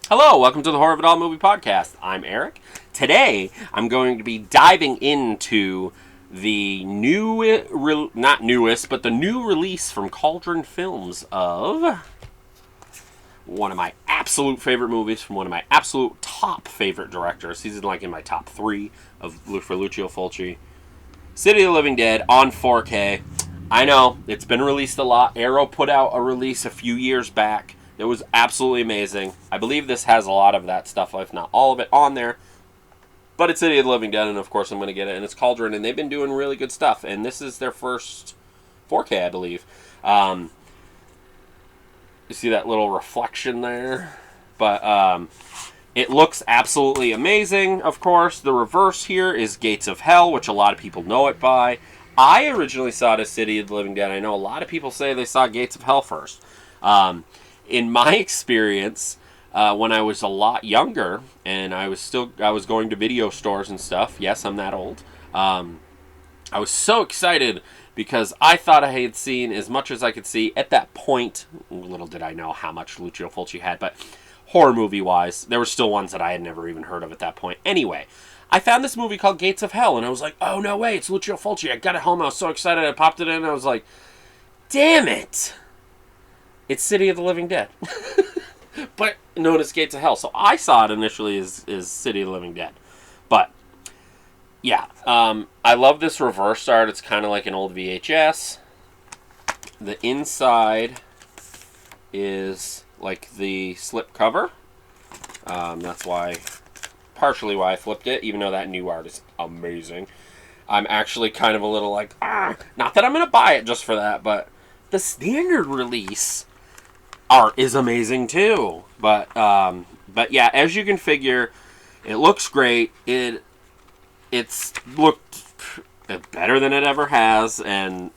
Hello, welcome to the Horror of It All Movie Podcast. I'm Eric. Today, I'm going to be diving into the not newest, but the new release from Cauldron Films of one of my absolute favorite movies from one of my absolute top favorite directors. He's in my top 3 for Lucio Fulci. City of the Living Dead on 4K. I know, it's been released a lot. Arrow put out a release a few years back. It was absolutely amazing. I believe this has a lot of that stuff, if not all of it, on there. But it's City of the Living Dead, and of course I'm going to get it. And it's Cauldron, and they've been doing really good stuff. And this is their first 4K, I believe. You see that little reflection there? But it looks absolutely amazing, of course. The reverse here is Gates of Hell, which a lot of people know it by. I originally saw it as City of the Living Dead. I know a lot of people say they saw Gates of Hell first. In my experience, when I was a lot younger and I was going to video stores and stuff. Yes, I'm that old. I was so excited because I thought I had seen as much as I could see at that point. Little did I know how much Lucio Fulci had, but horror movie wise, there were still ones that I had never even heard of at that point. Anyway, I found this movie called Gates of Hell, and I was like, oh no way, it's Lucio Fulci. I got it home. I was so excited. I popped it in, and I was like, damn it. It's City of the Living Dead. But known as Gates of Hell. So I saw it initially as City of the Living Dead. But, yeah. I love this reverse art. It's kind of like an old VHS. The inside is like the slip cover. That's partially why I flipped it, even though that new art is amazing. I'm actually kind of a little like, not that I'm going to buy it just for that, but the standard release art is amazing too. But yeah, as you can figure, it looks great. It's looked better than it ever has, and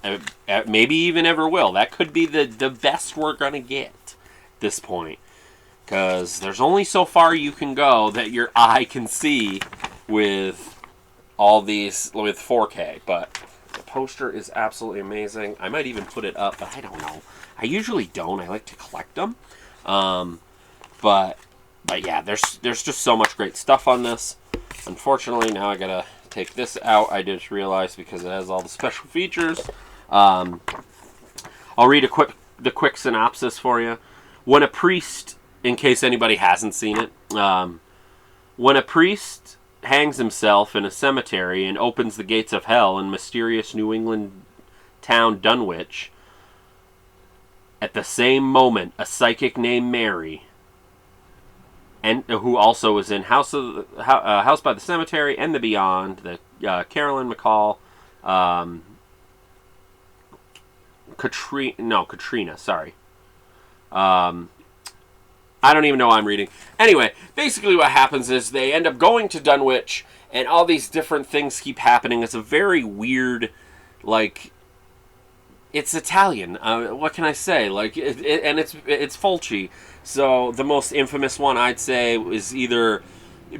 maybe even ever will. That could be the best we're gonna get at this point, because there's only so far you can go that your eye can see with all these with 4K. But the poster is absolutely amazing. I might even put it up, but I don't know. I usually don't. I like to collect them. But yeah, there's just so much great stuff on this. Unfortunately, now I gotta take this out. I just realized because it has all the special features. I'll read the quick synopsis for you. When a priest, in case anybody hasn't seen it, when a priest hangs himself in a cemetery and opens the gates of hell in mysterious New England town Dunwich, at the same moment, a psychic named Mary, and who also was in House by the Cemetery and the Beyond, the Carolyn McCall, Katrina. Sorry. I don't even know what I'm reading. Anyway, basically what happens is they end up going to Dunwich, and all these different things keep happening. It's a very weird, it's Italian. What can I say? And it's Fulci. So the most infamous one I'd say is either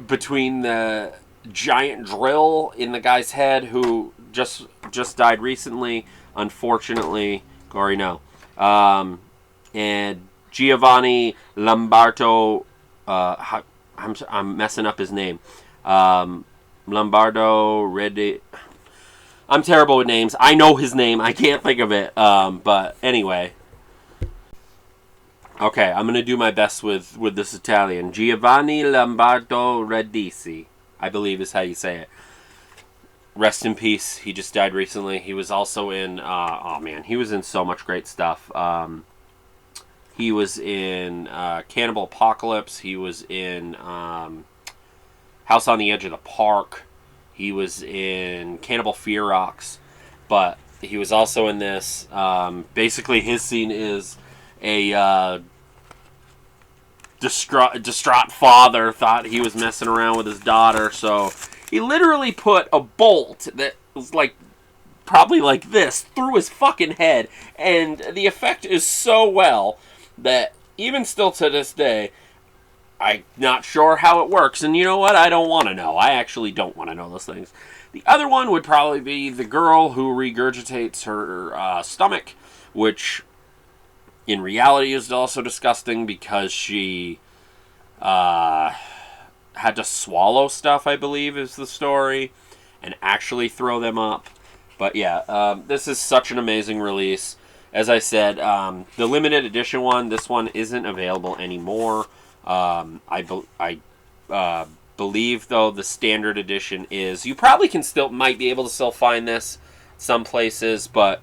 between the giant drill in the guy's head, who just died recently, unfortunately. Gory no. And Giovanni Lombardo. I'm messing up his name. Lombardo Redi. I'm terrible with names. I know his name. I can't think of it. But anyway. Okay, I'm going to do my best with this Italian. Giovanni Lombardo Radici, I believe is how you say it. Rest in peace. He just died recently. He was also in... he was in so much great stuff. He was in Cannibal Apocalypse. He was in House on the Edge of the Park. He was in Cannibal Ferox, but he was also in this. Basically, his scene is a distraught father thought he was messing around with his daughter, so he literally put a bolt that was probably like this through his fucking head, and the effect is so well that even still to this day, I'm not sure how it works, and you know what? I don't want to know. I actually don't want to know those things. The other one would probably be the girl who regurgitates her stomach, which in reality is also disgusting because she had to swallow stuff, I believe, is the story, and actually throw them up. But yeah, this is such an amazing release. As I said, the limited edition one, this one isn't available anymore. I believe, though, the standard edition is. You probably might be able to still find this some places, but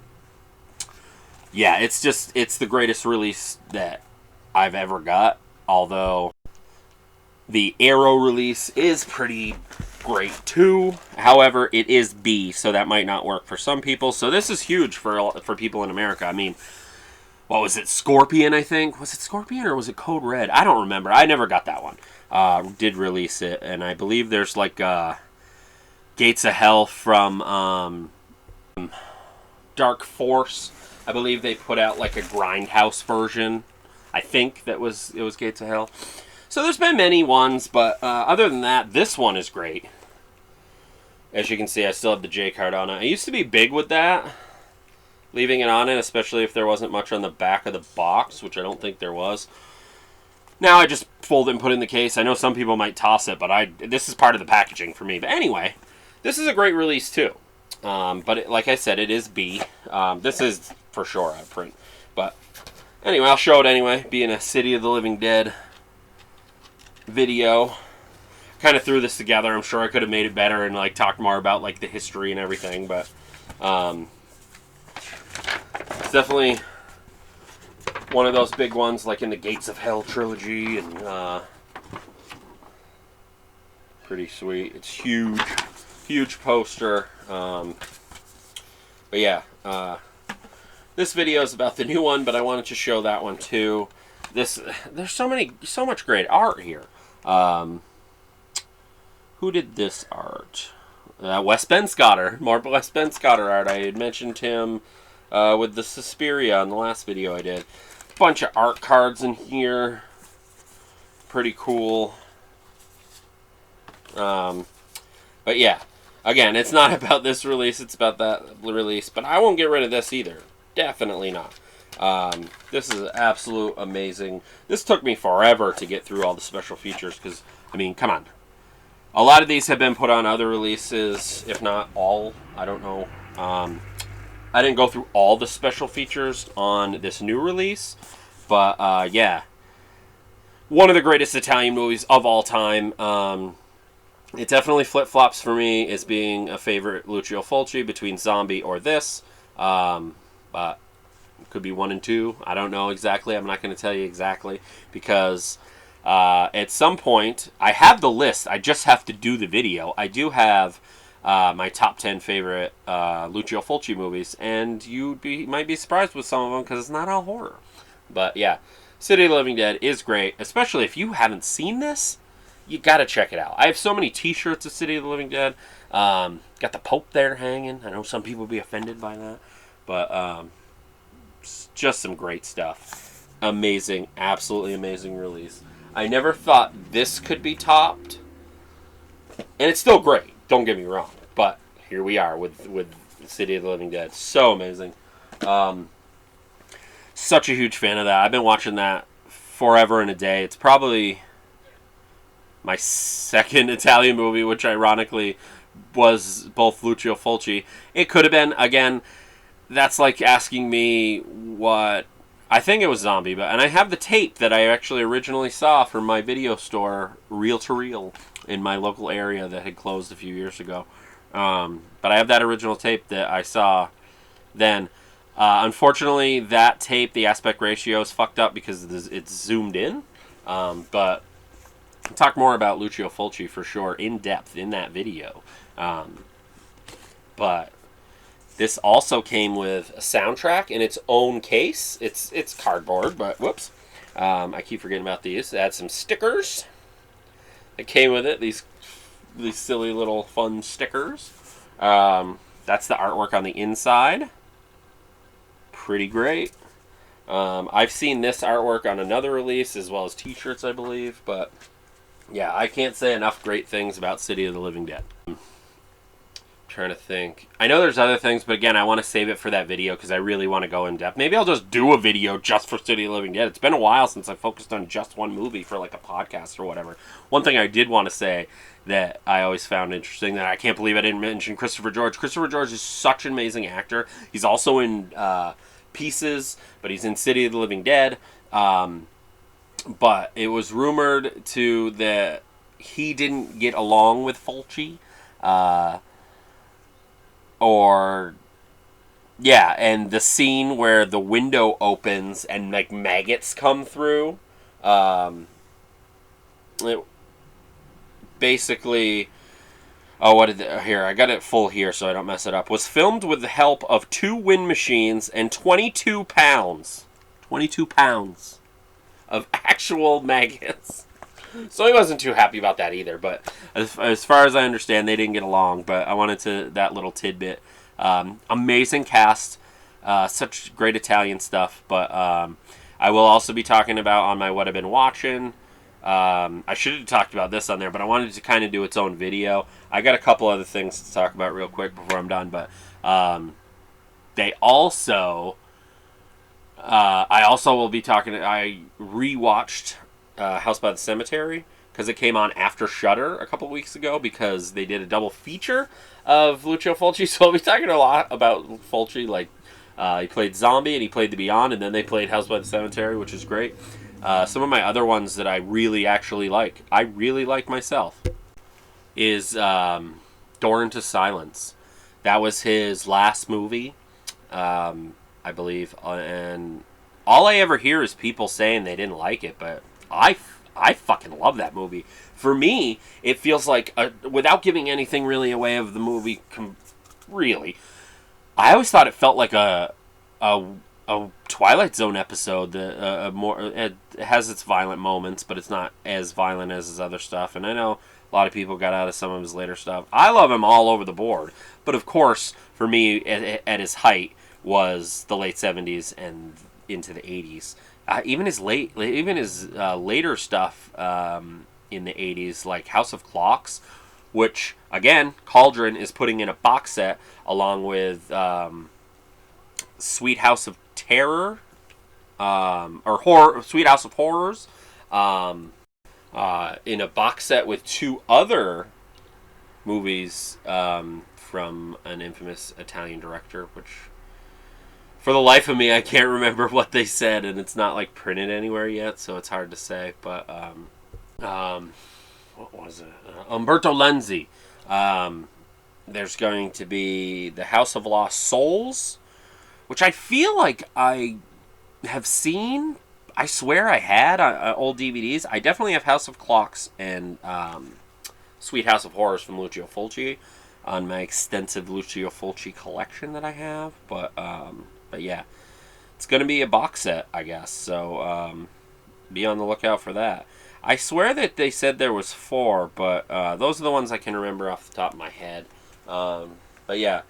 yeah, it's the greatest release that I've ever got. Although the Arrow release is pretty great too. However, it is B, so that might not work for some people. So this is huge for people in America. I mean, what was it? Scorpion, I think. Was it Scorpion or was it Code Red? I don't remember. I never got that one. Did release it, and I believe there's like Gates of Hell from Dark Force. I believe they put out like a Grindhouse version. I think it was Gates of Hell. So there's been many ones, but other than that, this one is great. As you can see, I still have the J card on it. I used to be big with that, leaving it on it, especially if there wasn't much on the back of the box, which I don't think there was. Now I just fold it and put it in the case. I know some people might toss it, but this is part of the packaging for me. But anyway, this is a great release too. But like I said, it is B. This is for sure out of print. But anyway, I'll show it anyway, being a City of the Living Dead video. Kind of threw this together. I'm sure I could have made it better and like talked more about like the history and everything, but it's definitely one of those big ones, like in the Gates of Hell trilogy, and pretty sweet. It's huge poster. But yeah, this video is about the new one, but I wanted to show that one too. There's so much great art here. Who did this art? Wes Benscotter. More Wes Benscotter art. I had mentioned him with the Suspiria in the last video I did. Bunch of art cards in here. Pretty cool. But yeah, again, it's not about this release, it's about that release. But I won't get rid of this either. Definitely not. This is absolute amazing. This took me forever to get through all the special features because, I mean, come on. A lot of these have been put on other releases, if not all. I don't know. I didn't go through all the special features on this new release, but yeah. One of the greatest Italian movies of all time. It definitely flip-flops for me as being a favorite Lucio Fulci between Zombie or this. But it could be 1 and 2. I don't know exactly. I'm not going to tell you exactly because at some point, I have the list. I just have to do the video. I do have my top 10 favorite Lucio Fulci movies, and might be surprised with some of them because it's not all horror. But yeah, City of the Living Dead is great, especially if you haven't seen this. You gotta check it out. I have so many T-shirts of City of the Living Dead. Got the Pope there hanging. I know some people will be offended by that, but just some great stuff. Amazing, absolutely amazing release. I never thought this could be topped, and it's still great. Don't get me wrong, but here we are with City of the Living Dead. So amazing. Such a huge fan of that. I've been watching that forever and a day. It's probably my second Italian movie, which ironically was both Lucio Fulci. It could have been, again, that's like asking me what, I think it was Zombie, and I have the tape that I actually originally saw from my video store, Reel to Reel, in my local area that had closed a few years ago. But I have that original tape that I saw then. Unfortunately, that tape, the aspect ratio is fucked up because it's zoomed in. But I'll talk more about Lucio Fulci for sure in depth in that video. But this also came with a soundtrack in its own case. It's cardboard, but whoops. I keep forgetting about these. It had some stickers that came with it. These silly little fun stickers. That's the artwork on the inside. Pretty great. I've seen this artwork on another release as well as T-shirts, I believe, but yeah, I can't say enough great things about City of the Living Dead. Trying to think. I know there's other things, but again, I want to save it for that video because I really want to go in depth. Maybe I'll just do a video just for City of the Living Dead. It's been a while since I focused on just one movie for like a podcast or whatever. One thing I did want to say that I always found interesting that I can't believe I didn't mention Christopher George. Christopher George is such an amazing actor. He's also in Pieces, but he's in City of the Living Dead. But it was rumored that he didn't get along with Fulci. And the scene where the window opens and like maggots come through, it basically, here I got it full here so I don't mess it up. Was filmed with the help of 2 wind machines and 22 pounds of actual maggots. So he wasn't too happy about that either. But as far as I understand, they didn't get along. But I wanted that little tidbit. Amazing cast. Such great Italian stuff. But I will also be talking about on my What I've Been Watching. I should have talked about this on there, but I wanted to kind of do its own video. I got a couple other things to talk about real quick before I'm done. But they also... I also will be talking... I rewatched House by the Cemetery because it came on after Shudder a couple weeks ago because they did a double feature of Lucio Fulci. So I'll be talking a lot about Fulci. Like he played Zombie and he played The Beyond, and then they played House by the Cemetery, which is great. Some of my other ones that I really actually like, I really like myself, is Door into Silence. That was his last movie, I believe, and all I ever hear is people saying they didn't like it, but I fucking love that movie. For me, it feels like, without giving anything really away of the movie, really, I always thought it felt like a Twilight Zone episode. It has its violent moments, but it's not as violent as his other stuff. And I know a lot of people got out of some of his later stuff. I love him all over the board, but of course, for me, at his height was the late 70s and into the 80s. Even his later stuff in the 80s, like House of Clocks, which again Cauldron is putting in a box set along with Sweet House of Terror, Sweet House of Horrors, in a box set with 2 other movies from an infamous Italian director, which for the life of me I can't remember what they said, and it's not like printed anywhere yet, so it's hard to say. But what was it? Umberto Lenzi. There's going to be The House of Lost Souls, which I feel like I have seen. I swear I had old DVDs. I definitely have House of Clocks and Sweet House of Horrors from Lucio Fulci on my extensive Lucio Fulci collection that I have. But yeah, it's going to be a box set, I guess. So be on the lookout for that. I swear that they said there was 4, but those are the ones I can remember off the top of my head. But yeah,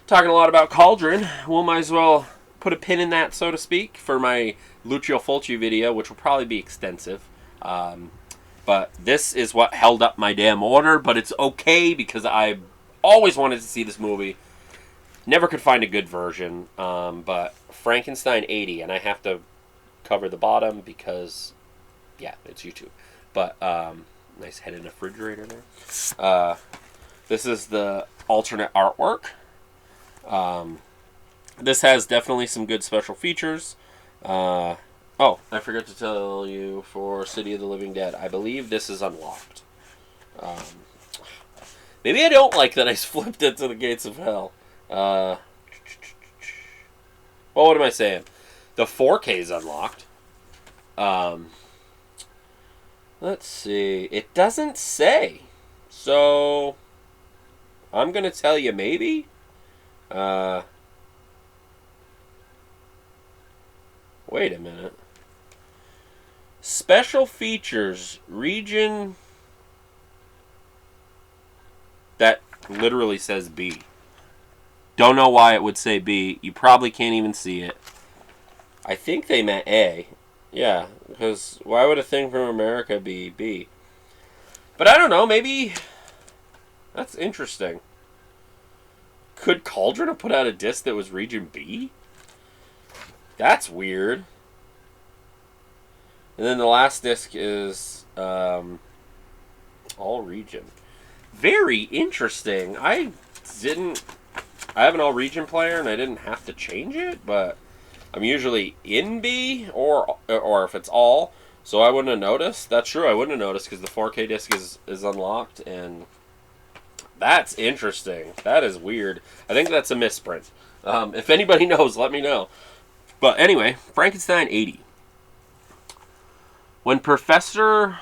talking a lot about Cauldron, we might as well put a pin in that, so to speak, for my Lucio Fulci video, which will probably be extensive. But this is what held up my damn order, but it's okay because I always wanted to see this movie. Never could find a good version, but Frankenstein 80, and I have to cover the bottom because, yeah, it's YouTube. But nice head in the refrigerator there. This is the alternate artwork. This has definitely some good special features. Oh, I forgot to tell you, for City of the Living Dead, I believe this is unlocked. Maybe I don't like that I flipped it to the Gates of Hell. Well, what am I saying? The 4K is unlocked. Let's see. It doesn't say. So I'm going to tell you maybe. Wait a minute. Special features, region. That literally says B. Don't know why it would say B. You probably can't even see it. I think they meant A. Yeah, because why would a thing from America be B? But I don't know, maybe. That's interesting. Could Cauldron have put out a disc that was Region B? That's weird. And then the last disc is All Region. Very interesting. I have an All Region player and I didn't have to change it, but I'm usually in B or if it's all, so I wouldn't have noticed. That's true, I wouldn't have noticed because the 4K disc is unlocked, and that's interesting. That is weird. I think that's a misprint. If anybody knows, let me know. But anyway, Frankenstein 80. When Professor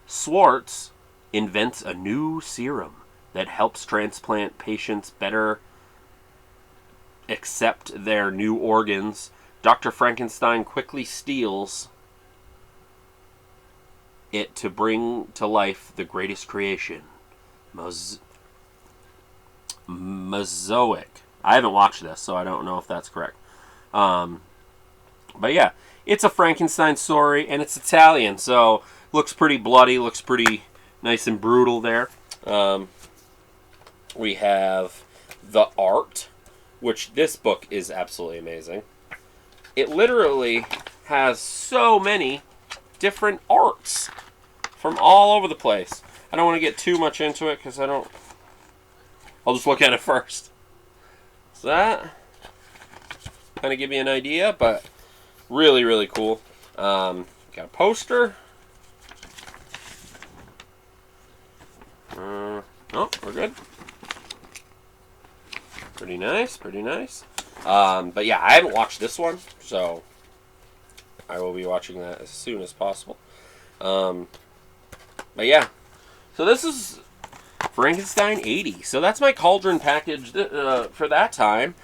Swartz invents a new serum that helps transplant patients better accept their new organs, Dr. Frankenstein quickly steals it to bring to life the greatest creation, Mozoic. I haven't watched this, so I don't know if that's correct. But yeah, it's a Frankenstein story, and it's Italian, so looks pretty bloody, looks pretty nice and brutal there. We have the art, which this book is absolutely amazing. It literally has so many different arts from all over the place. I don't want to get too much into it because I'll just look at it first. So that kind of give you an idea, but really, really cool. Got a poster. Oh, we're good. Pretty nice, pretty nice. But yeah, I haven't watched this one, so I will be watching that as soon as possible. But yeah, so this is Frankenstein 80. So that's my Cauldron package for that time.